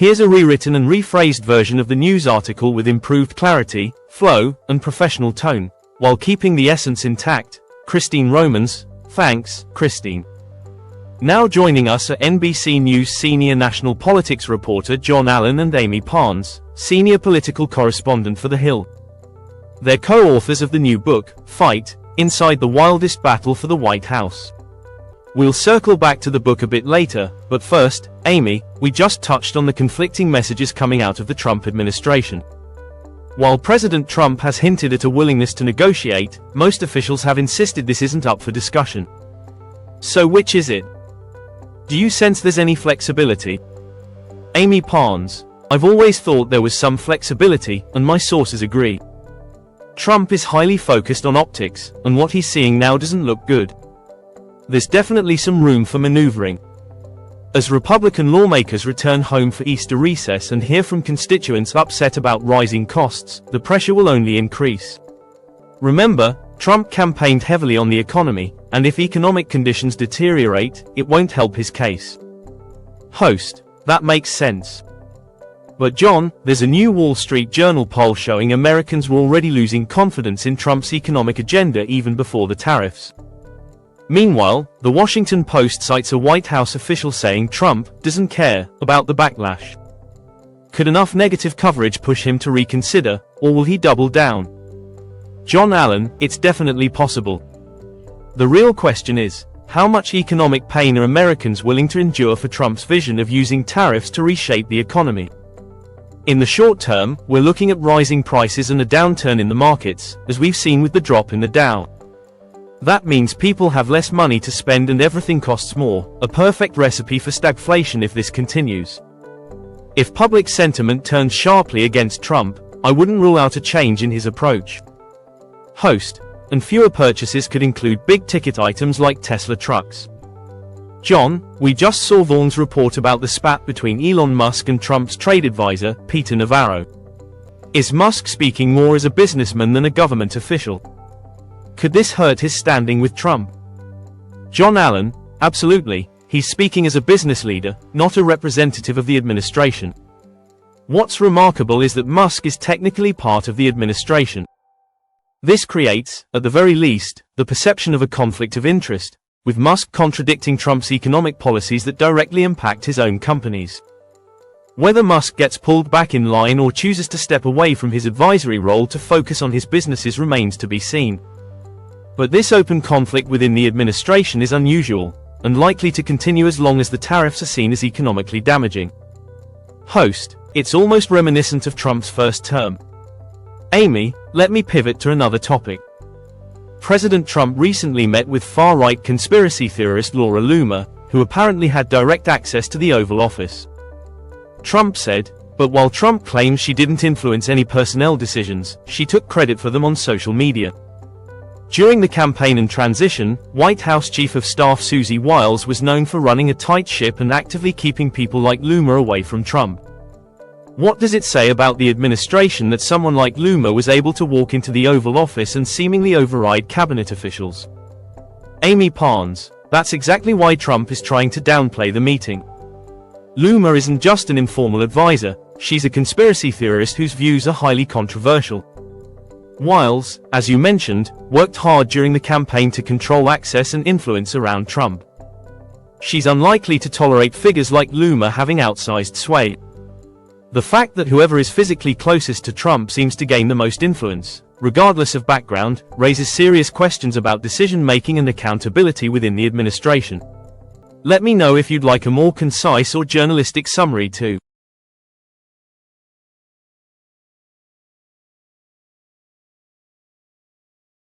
Here's a rewritten and rephrased version of the news article with improved clarity, flow, and professional tone, while keeping the essence intact. Christine Romans. Thanks, Christine. Now joining us are NBC News senior national politics reporter John Allen and Amy Parnes, senior political correspondent for The Hill. They're co-authors of the new book, Fight, Inside the Wildest Battle for the White House. We'll circle back to the book a bit later, but first, Amy, we just touched on the conflicting messages coming out of the Trump administration. While President Trump has hinted at a willingness to negotiate, most officials have insisted this isn't up for discussion. So which is it? Do you sense there's any flexibility? Amy Parnes. I've always thought there was some flexibility, and my sources agree. Trump is highly focused on optics, and what he's seeing now doesn't look good. There's definitely some room for maneuvering. As Republican lawmakers return home for Easter recess and hear from constituents upset about rising costs, the pressure will only increase. Remember, Trump campaigned heavily on the economy, and if economic conditions deteriorate, it won't help his case. Host. That makes sense. But John, there's a new Wall Street Journal poll showing Americans were already losing confidence in Trump's economic agenda even before the tariffs. Meanwhile, The Washington Post cites a White House official saying Trump doesn't care about the backlash. Could enough negative coverage push him to reconsider, or will he double down? John Allen, it's definitely possible. The real question is, how much economic pain are Americans willing to endure for Trump's vision of using tariffs to reshape the economy? In the short term, we're looking at rising prices and a downturn in the markets, as we've seen with the drop in the Dow. That means people have less money to spend and everything costs more, a perfect recipe for stagflation if this continues. If public sentiment turns sharply against Trump, I wouldn't rule out a change in his approach. Host. And fewer purchases could include big-ticket items like Tesla trucks. John, we just saw Vaughn's report about the spat between Elon Musk and Trump's trade advisor, eterNavarro. Is Musk speaking more as a businessman than a government official? Could this hurt his standing with Trump? John Allen, absolutely, he's speaking as a business leader, not a representative of the administration. What's remarkable is that Musk is technically part of the administration. This creates, at the very least, the perception of a conflict of interest, with Musk contradicting Trump's economic policies that directly impact his own companies. Whether Musk gets pulled back in line or chooses to step away from his advisory role to focus on his businesses remains to be seen. But this open conflict within the administration is unusual, and likely to continue as long as the tariffs are seen as economically damaging. Host. It's almost reminiscent of Trump's first term. Amy, let me pivot to another topic. President Trump recently met with far-right conspiracy theorist Laura Loomer, who apparently had direct access to the Oval Office. Trump said, but while Trump claims she didn't influence any personnel decisions, she took credit for them on social media. During the campaign and transition, White House Chief of Staff Susie Wiles was known for running a tight ship and actively keeping people like Loomer away from Trump. What does it say about the administration that someone like Loomer was able to walk into the Oval Office and seemingly override cabinet officials? Amy Parnes. That's exactly why Trump is trying to downplay the meeting. Loomer isn't just an informal advisor, she's a conspiracy theorist whose views are highly controversial. Wiles, as you mentioned, worked hard during the campaign to control access and influence around Trump. She's unlikely to tolerate figures like Loomer having outsized sway. The fact that whoever is physically closest to Trump seems to gain the most influence, regardless of background, raises serious questions about decision-making and accountability within the administration. Let me know if you'd like a more concise or journalistic summary too.